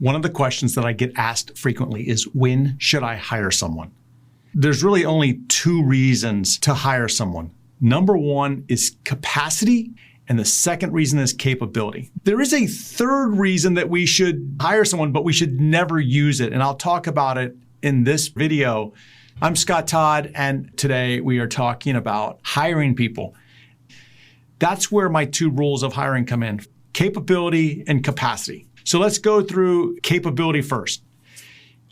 One of the questions that I get asked frequently is, when should I hire someone? There's really only two reasons to hire someone. Number one is capacity, and the second reason is capability. There is a third reason that we should hire someone, but we should never use it, and I'll talk about it in this video. I'm Scott Todd, and today we are talking about hiring people. That's where my two rules of hiring come in: capability and capacity. So let's go through capability first.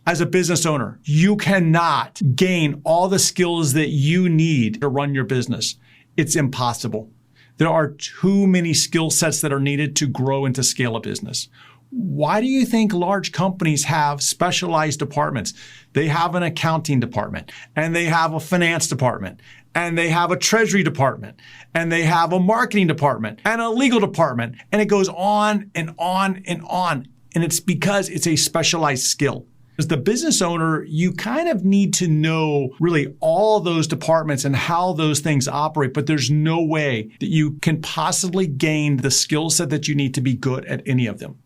As a business owner, you cannot gain all the skills that you need to run your business. It's impossible. There are too many skill sets that are needed to grow and to scale a business. Why do you think large companies have specialized departments? They have an accounting department, and they have a finance department, and they have a treasury department, and they have a marketing department, and a legal department, and it goes on and on and on. And it's because it's a specialized skill. As the business owner, you kind of need to know really all those departments and how those things operate, but there's no way that you can possibly gain the skill set that you need to be good at any of them.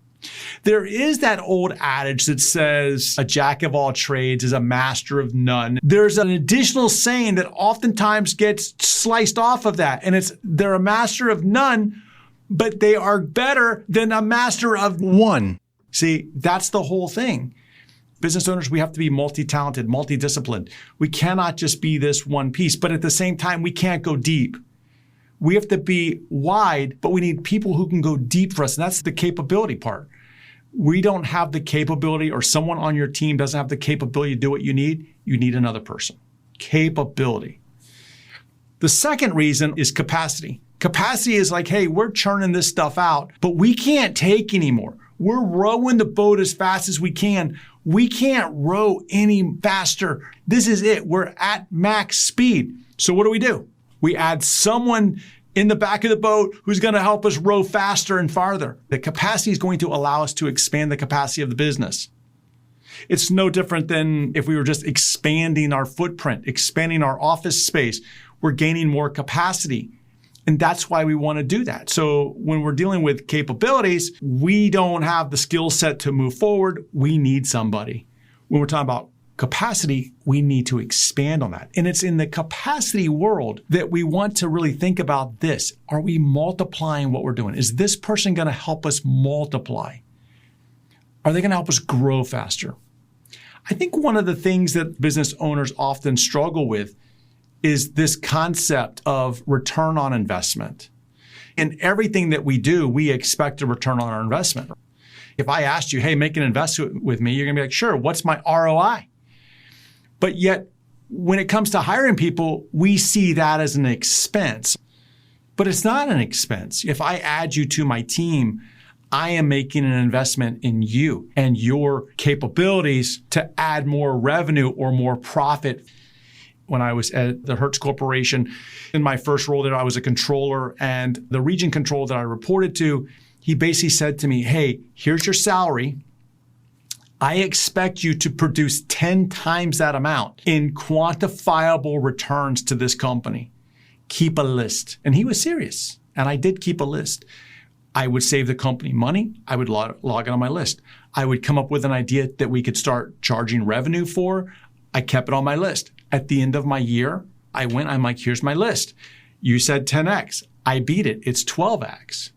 There is that old adage that says a jack of all trades is a master of none. There's an additional saying that oftentimes gets sliced off of that, and it's they're a master of none, but they are better than a master of one. See, that's the whole thing. Business owners, we have to be multi-talented, multidisciplined. We cannot just be this one piece, but at the same time, we can't go deep. We have to be wide, but we need people who can go deep for us, and that's the capability part. We don't have the capability, or someone on your team doesn't have the capability to do what you need another person. Capability. The second reason is capacity. Capacity is like, hey, we're churning this stuff out, but we can't take anymore. We're rowing the boat as fast as we can. We can't row any faster. This is it. We're at max speed. So what do? We add someone in the back of the boat who's going to help us row faster and farther. The capacity is going to allow us to expand the capacity of the business. It's no different than if we were just expanding our footprint, expanding our office space. We're gaining more capacity. And that's why we want to do that. So when we're dealing with capabilities, we don't have the skill set to move forward. We need somebody. When we're talking about capacity, we need to expand on that. And it's in the capacity world that we want to really think about this. Are we multiplying what we're doing? Is this person going to help us multiply? Are they going to help us grow faster? I think one of the things that business owners often struggle with is this concept of return on investment. In everything that we do, we expect a return on our investment. If I asked you, hey, make an investment with me, you're going to be like, sure, what's my ROI? But yet, when it comes to hiring people, we see that as an expense. But it's not an expense. If I add you to my team, I am making an investment in you and your capabilities to add more revenue or more profit. When I was at the Hertz Corporation, in my first role there, I was a controller, and the region controller that I reported to, he basically said to me, hey, here's your salary. I expect you to produce 10 times that amount in quantifiable returns to this company. Keep a list. And he was serious. And I did keep a list. I would save the company money. I would log it on my list. I would come up with an idea that we could start charging revenue for. I kept it on my list. At the end of my year, I'm like, here's my list. You said 10X. I beat it. It's 12X.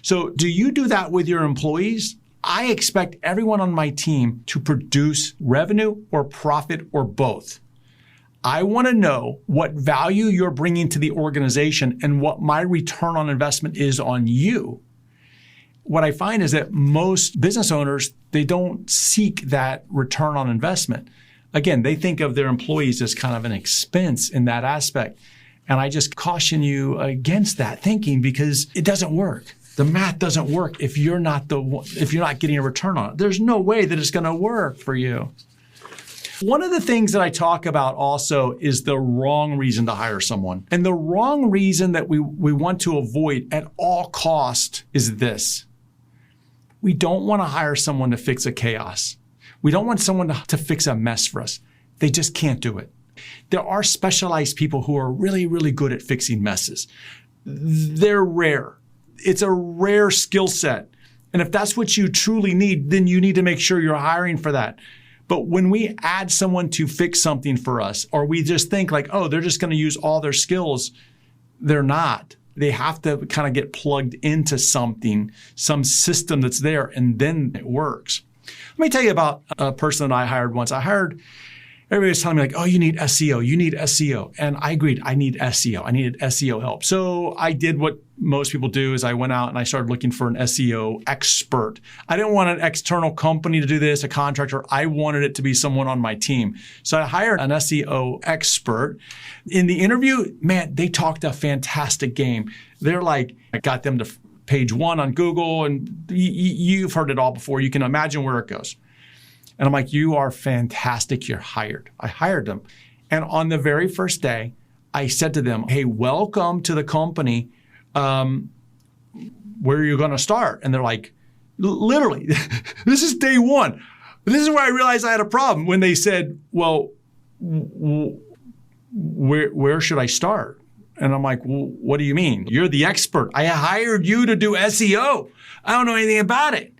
So do you do that with your employees? I expect everyone on my team to produce revenue or profit or both. I want to know what value you're bringing to the organization and what my return on investment is on you. What I find is that most business owners, they don't seek that return on investment. Again, they think of their employees as kind of an expense in that aspect. And I just caution you against that thinking, because it doesn't work. The math doesn't work if you're not getting a return on it. There's no way that it's going to work for you. One of the things that I talk about also is the wrong reason to hire someone. And the wrong reason that we want to avoid at all cost is this. We don't want to hire someone to fix a chaos. We don't want someone to fix a mess for us. They just can't do it. There are specialized people who are really, really good at fixing messes. They're rare. It's a rare skill set. And if that's what you truly need, then you need to make sure you're hiring for that. But when we add someone to fix something for us, or we just think like, oh, they're just going to use all their skills, they're not. They have to kind of get plugged into something, some system that's there, and then it works. Let me tell you about a person that I hired once. Everybody was telling me like, oh, you need SEO, you need SEO. And I agreed, I need SEO. I needed SEO help. So I did what most people do is I went out and I started looking for an SEO expert. I didn't want an external company to do this, a contractor. I wanted it to be someone on my team. So I hired an SEO expert. In the interview, man, they talked a fantastic game. They're like, I got them to page 1 on Google, and you've heard it all before. You can imagine where it goes. And I'm like, you are fantastic. You're hired. I hired them. And on the very first day, I said to them, hey, welcome to the company. Where are you going to start? And they're like, literally, this is day 1. This is where I realized I had a problem when they said, well, where should I start? And I'm like, well, what do you mean? You're the expert. I hired you to do SEO. I don't know anything about it.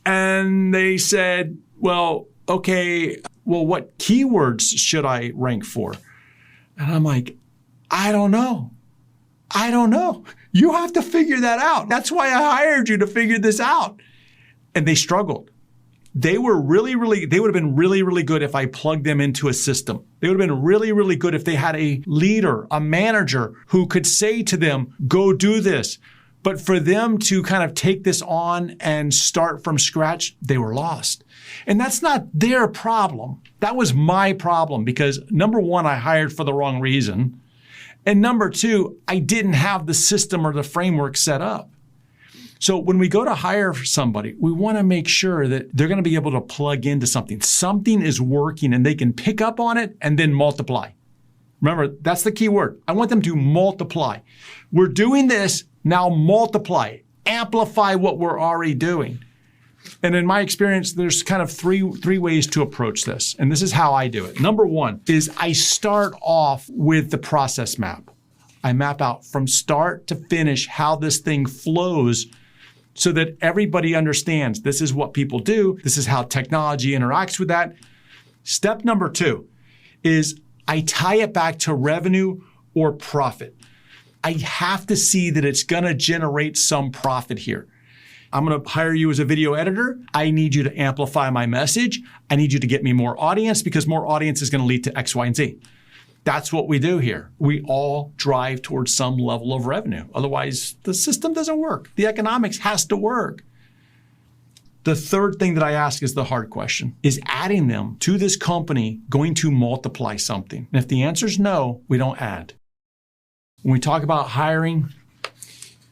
And they said, well, okay, well, what keywords should I rank for? And I'm like, I don't know. You have to figure that out. That's why I hired you to figure this out. And they struggled. They would have been really, really good if I plugged them into a system. They would have been really, really good if they had a leader, a manager who could say to them, go do this. But for them to kind of take this on and start from scratch, they were lost. And that's not their problem. That was my problem because number 1, I hired for the wrong reason. And number 2, I didn't have the system or the framework set up. So when we go to hire somebody, we want to make sure that they're going to be able to plug into something. Something is working and they can pick up on it and then multiply. Remember, that's the key word. I want them to multiply. We're doing this, now multiply, amplify what we're already doing. And in my experience, there's kind of three ways to approach this. And this is how I do it. Number 1 is I start off with the process map. I map out from start to finish how this thing flows so that everybody understands this is what people do. This is how technology interacts with that. Step number 2 is I tie it back to revenue or profit. I have to see that it's going to generate some profit here. I'm going to hire you as a video editor. I need you to amplify my message. I need you to get me more audience because more audience is going to lead to X, Y, and Z. That's what we do here. We all drive towards some level of revenue. Otherwise, the system doesn't work. The economics has to work. The third thing that I ask is the hard question. Is adding them to this company going to multiply something? And if the answer is no, we don't add. When we talk about hiring,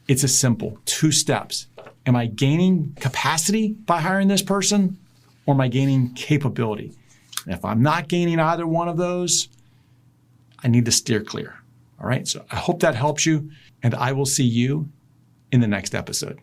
it's a simple 2 steps. Am I gaining capacity by hiring this person, or am I gaining capability? And if I'm not gaining either one of those, I need to steer clear. All right. So I hope that helps you, and I will see you in the next episode.